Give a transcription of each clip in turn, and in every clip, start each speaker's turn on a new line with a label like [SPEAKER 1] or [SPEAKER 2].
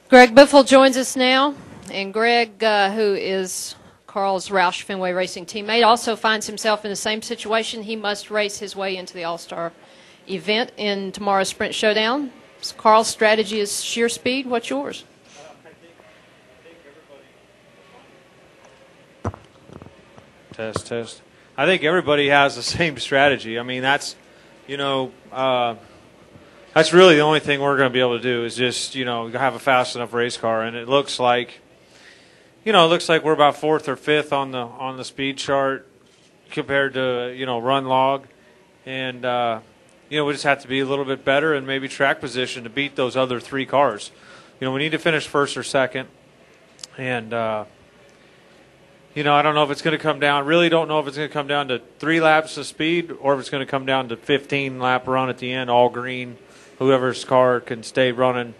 [SPEAKER 1] Greg Biffle joins us now, and Greg, who is Carl's Roush Fenway Racing teammate, also finds himself in the same situation. He must race his way into the All-Star event in tomorrow's Sprint Showdown. So Carl's strategy is sheer speed. What's yours?
[SPEAKER 2] Test. I think everybody has the same strategy. I mean, that's, that's really the only thing we're going to be able to do is just, have a fast enough race car. And it looks like, we're about fourth or fifth on the speed chart compared to, run log. And, we just have to be a little bit better and maybe track position to beat those other three cars. We need to finish first or second. And, I don't know if it's going to come down. Really don't know if it's going to come down to 3 laps of speed or if it's going to come down to 15-lap run at the end, all green. Whoever's car can stay running,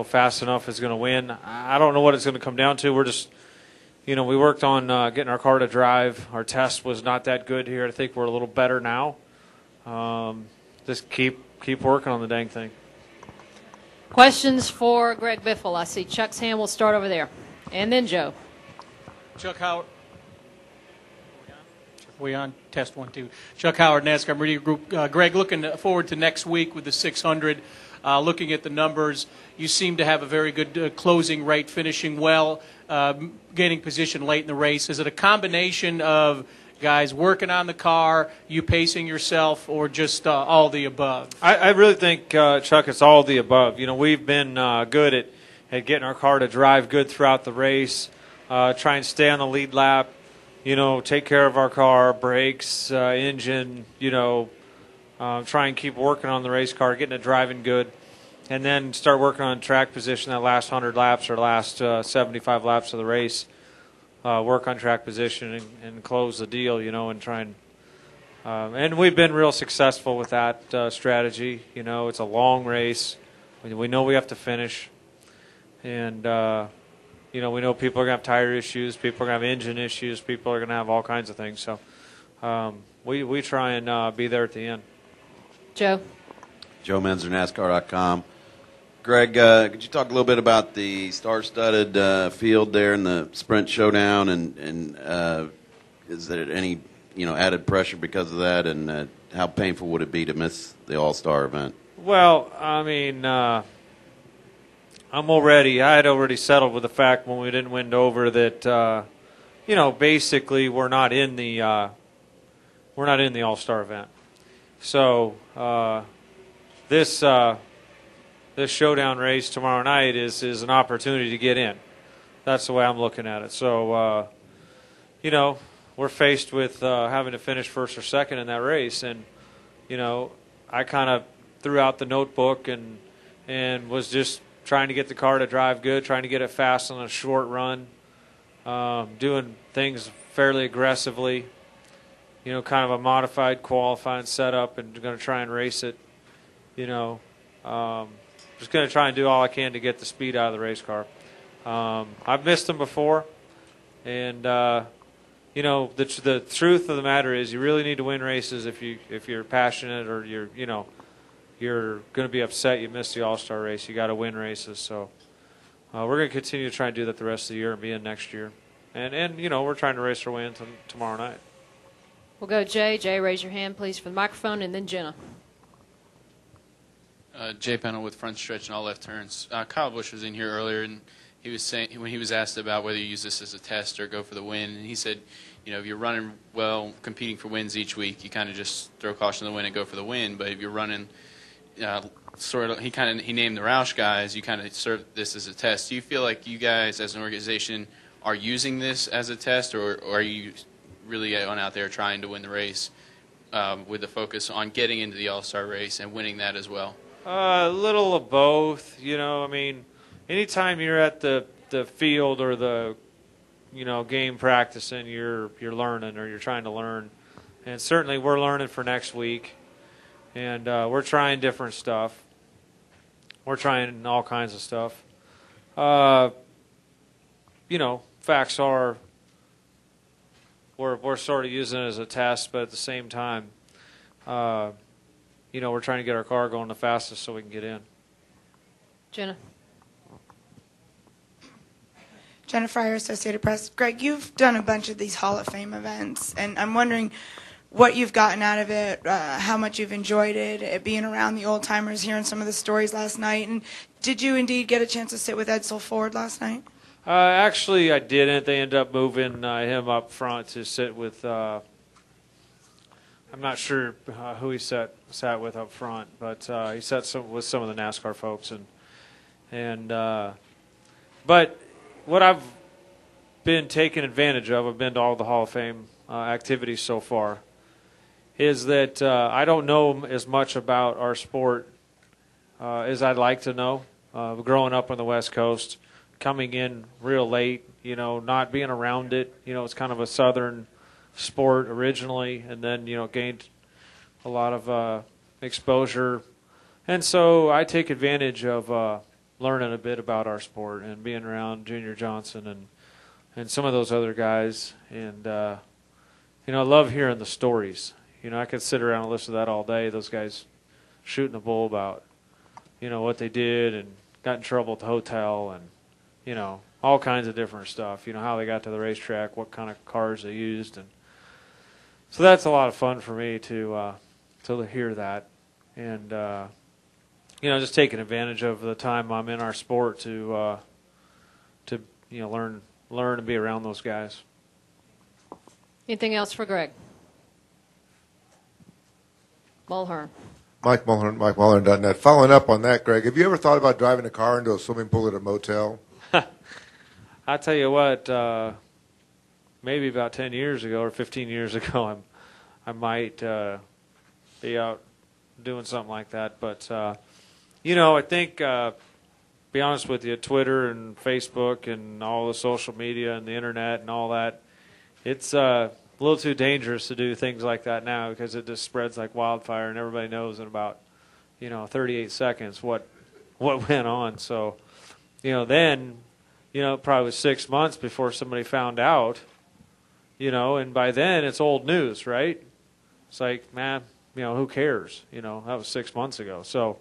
[SPEAKER 2] fast enough is going to win. I don't know what it's going to come down to. We're just, we worked on getting our car to drive. Our test was not that good here. I think we're a little better now. Just keep working on the dang thing.
[SPEAKER 1] Questions for Greg Biffle. I see Chuck's hand. We'll start over there. And then Joe.
[SPEAKER 3] Chuck Howard. We on? Test 1, 2. Chuck Howard, NASCAR Media Group. Greg, looking forward to next week with the 600. Looking at the numbers, you seem to have a very good closing rate, finishing well, gaining position late in the race. Is it a combination of guys working on the car, you pacing yourself, or just all the above?
[SPEAKER 2] I really think, Chuck, it's all the above. We've been good at getting our car to drive good throughout the race, try and stay on the lead lap, take care of our car, brakes, engine, try and keep working on the race car, getting it driving good, and then start working on track position that last 100 laps or last 75 laps of the race. Work on track position and close the deal, and try and we've been real successful with that strategy. It's a long race. We know we have to finish, and we know people are going to have tire issues, people are going to have engine issues, people are going to have all kinds of things. So we try and be there at the end.
[SPEAKER 1] Joe.
[SPEAKER 4] Joe Menzer, NASCAR.com. Greg, could you talk a little bit about the star-studded field there in the Sprint Showdown, and is there any added pressure because of that, and how painful would it be to miss the All-Star event?
[SPEAKER 2] Well, I mean, I had already settled with the fact when we didn't win Dover that basically we're not in the All-Star event. So this showdown race tomorrow night is an opportunity to get in. That's the way I'm looking at it. So, we're faced with having to finish first or second in that race. And, I kind of threw out the notebook and was just trying to get the car to drive good, trying to get it fast on a short run, doing things fairly aggressively, kind of a modified qualifying setup, and going to try and race it, just going to try and do all I can to get the speed out of the race car. I've missed them before, and the truth of the matter is you really need to win races if you're passionate or you're going to be upset you missed the All-Star race. You got to win races. So we're going to continue to try and do that the rest of the year and be in next year. And we're trying to race our way into tomorrow night.
[SPEAKER 1] We'll go Jay. Jay, raise your hand, please, for the microphone, and then Jenna.
[SPEAKER 5] Jay Pennell with Front Stretch and All Left Turns. Kyle Busch was in here earlier, and he was saying, when he was asked about whether you use this as a test or go for the win, and he said, if you're running well, competing for wins each week, you kind of just throw caution to the wind and go for the win. But if you're running he named the Roush guys, you kind of serve this as a test. Do you feel like you guys as an organization are using this as a test, or are you really going out there trying to win the race with the focus on getting into the All-Star race and winning that as well?
[SPEAKER 2] A little of both. Anytime you're at the field or the game practicing, you're learning or you're trying to learn. And certainly we're learning for next week. And we're trying different stuff. We're trying all kinds of stuff. Facts are we're sort of using it as a test, but at the same time, we're trying to get our car going the fastest so we can get in.
[SPEAKER 1] Jenna.
[SPEAKER 6] Jennifer Fryer, Associated Press. Greg, you've done a bunch of these Hall of Fame events, and I'm wondering what you've gotten out of it, how much you've enjoyed it being around the old-timers, hearing some of the stories last night. And did you indeed get a chance to sit with Edsel Ford last night?
[SPEAKER 2] Actually, I didn't. They ended up moving him up front to sit with, I'm not sure who he sat with up front, but he sat with some of the NASCAR folks. But what I've been taking advantage of, I've been to all the Hall of Fame activities so far, is that I don't know as much about our sport as I'd like to know. Growing up on the West Coast, coming in real late, not being around it. It's kind of a Southern sport originally, and then, gained a lot of exposure. And so I take advantage of learning a bit about our sport and being around Junior Johnson and some of those other guys. And, I love hearing the stories. I could sit around and listen to that all day, those guys shooting the bull about, what they did and got in trouble at the hotel and, all kinds of different stuff, how they got to the racetrack, what kind of cars they used. And so that's a lot of fun for me to hear that. And, just taking advantage of the time I'm in our sport to learn and be around those guys.
[SPEAKER 1] Anything else for Greg? Mulhern.
[SPEAKER 7] Mike Mulhern, MikeMulhern.net. Following up on that, Greg, have you ever thought about driving a car into a swimming pool at a motel?
[SPEAKER 2] I tell you what, maybe about 10 years ago or 15 years ago, I might be out doing something like that. But, I think, be honest with you, Twitter and Facebook and all the social media and the Internet and all that, it's a little too dangerous to do things like that now because it just spreads like wildfire and everybody knows in about, 38 seconds what went on. So, then, it probably was 6 months before somebody found out, and by then it's old news, right? It's like, man, who cares? That was 6 months ago. So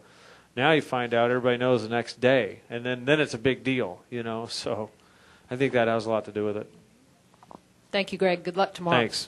[SPEAKER 2] now you find out, everybody knows the next day, and then it's a big deal, So I think that has a lot to do with it.
[SPEAKER 1] Thank you, Greg. Good luck tomorrow.
[SPEAKER 2] Thanks.